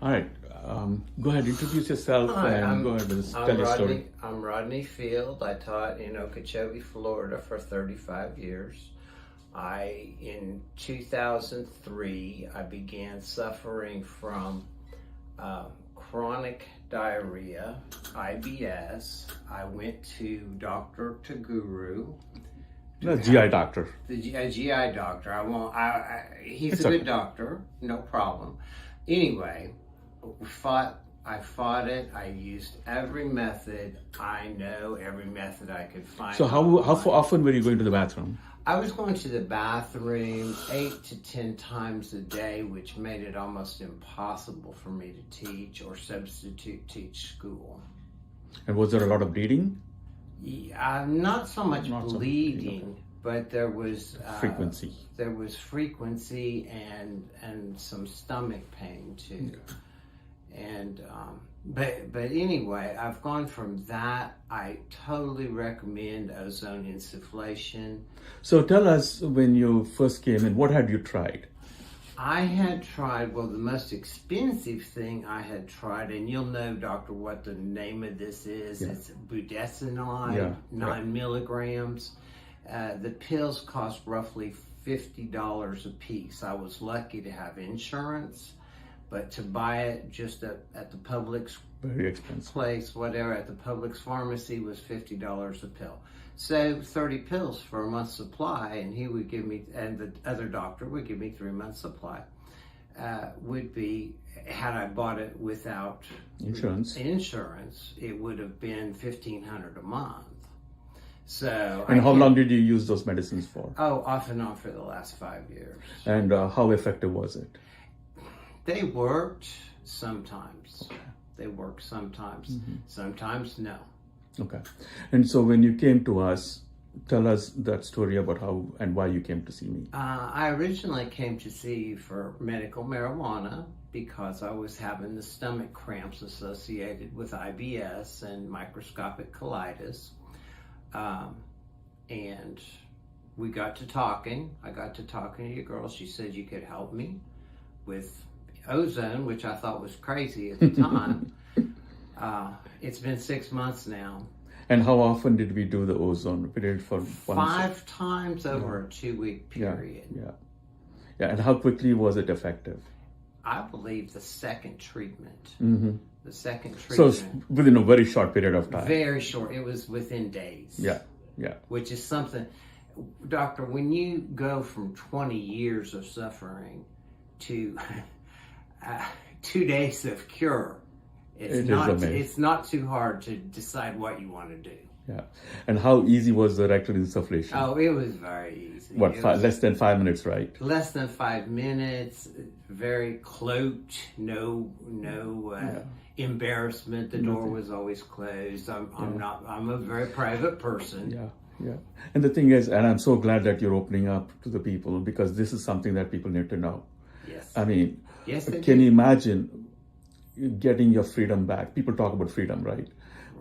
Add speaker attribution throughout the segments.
Speaker 1: All right. Go ahead, introduce yourself and go ahead and tell your story.
Speaker 2: I'm Rodney Field. I taught in Okeechobee, Florida for 35 years. In 2003, I began suffering from chronic diarrhea, IBS. I went to to Guru.
Speaker 1: A GI doctor.
Speaker 2: A GI doctor. He's a good doctor, no problem. Anyway, I fought it. I used every method I know, every method I could find.
Speaker 1: So how often were you going to the bathroom?
Speaker 2: I was going to the bathroom 8 to 10 times a day, which made it almost impossible for me to teach or substitute teach school.
Speaker 1: And was there a lot of bleeding?
Speaker 2: Yeah, not so much bleeding, but there was
Speaker 1: frequency.
Speaker 2: There was frequency and some stomach pain too. And but anyway, I've gone from that. I totally recommend ozone insufflation.
Speaker 1: So tell us, when you first came in, what had you tried?
Speaker 2: I had tried, the most expensive thing I had tried, and you'll know, doctor, what the name of this is. Yeah. It's budesonide, 9 milligrams. The pills cost roughly $50 a piece. I was lucky to have insurance, but to buy it just at the Publix
Speaker 1: very expensive
Speaker 2: place, whatever, at the Publix pharmacy was $50 a pill. So 30 pills for a month's supply, and he would give me, and the other doctor would give me 3 months supply. Would be, had I bought it without insurance, it would have been $1,500 a month. So.
Speaker 1: And how long did you use those medicines for?
Speaker 2: Oh, off and on for the last 5 years.
Speaker 1: And how effective was it?
Speaker 2: They worked sometimes. Okay. They work sometimes. Sometimes no.
Speaker 1: Okay. And so when you came to us, tell us that story about how and why you came to see me.
Speaker 2: I originally came to see you for medical marijuana because I was having the stomach cramps associated with IBS and microscopic colitis. And we got to talking. I got to talking to your girl. She said you could help me with ozone, which I thought was crazy at the time. It's been 6 months now.
Speaker 1: And how often did we do the ozone? We did it for
Speaker 2: 5 times over a 2-week period.
Speaker 1: Yeah. And how quickly was it effective?
Speaker 2: I believe the second treatment. The second treatment.
Speaker 1: So within a very short period of time.
Speaker 2: Very short. It was within days.
Speaker 1: Yeah.
Speaker 2: Which is something, doctor, when you go from 20 years of suffering to 2 days of cure, it's not too hard to decide what you want to do.
Speaker 1: Yeah. And how easy was the rectal insufflation?
Speaker 2: Oh, it was very easy.
Speaker 1: Less than 5 minutes, right?
Speaker 2: Less than 5 minutes, very cloaked, no embarrassment. The door was always closed. I'm a very private person.
Speaker 1: Yeah. And the thing is, and I'm so glad that you're opening up to the people, because this is something that people need to know.
Speaker 2: Yes.
Speaker 1: I mean,
Speaker 2: yes,
Speaker 1: can you imagine getting your freedom back? People talk about freedom, right?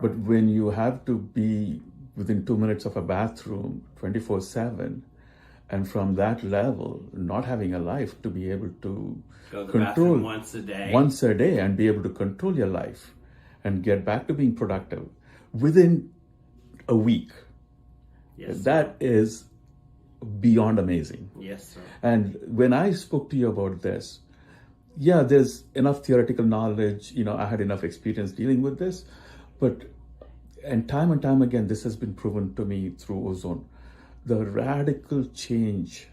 Speaker 1: But when you have to be within 2 minutes of a bathroom 24/7, and from that level, not having a life, to be able to
Speaker 2: go to the bathroom once a day
Speaker 1: and be able to control your life and get back to being productive within a week.
Speaker 2: Yes,
Speaker 1: that is beyond amazing.
Speaker 2: Yes, sir.
Speaker 1: And when I spoke to you about this, there's enough theoretical knowledge, I had enough experience dealing with this, and time again, this has been proven to me through ozone. The radical change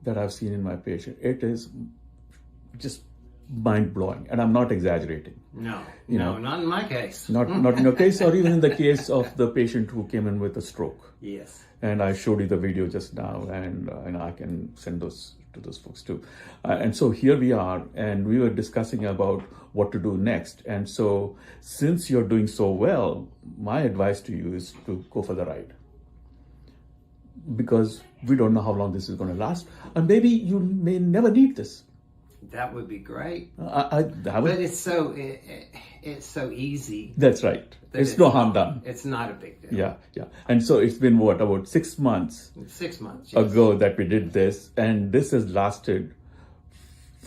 Speaker 1: that I've seen in my patient, it is just mind-blowing, and I'm not exaggerating.
Speaker 2: No, not in my case.
Speaker 1: Not in your case, or even in the case of the patient who came in with a stroke.
Speaker 2: Yes.
Speaker 1: And I showed you the video just now, and I can send those to those folks too. And so here we are, and we were discussing about what to do next. And so since you're doing so well, my advice to you is to go for the ride. Because we don't know how long this is going to last. And maybe you may never need this.
Speaker 2: That would be great.
Speaker 1: But
Speaker 2: it's so easy.
Speaker 1: That's right. It's no harm done.
Speaker 2: It's not a big deal.
Speaker 1: Yeah. And so it's been about 6 months?
Speaker 2: 6 months,
Speaker 1: yes, ago that we did this. And this has lasted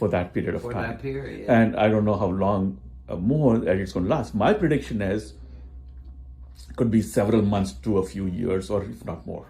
Speaker 1: for that period of
Speaker 2: for
Speaker 1: time.
Speaker 2: that period.
Speaker 1: And I don't know how long more that it's going to last. My prediction is it could be several months to a few years, or if not more.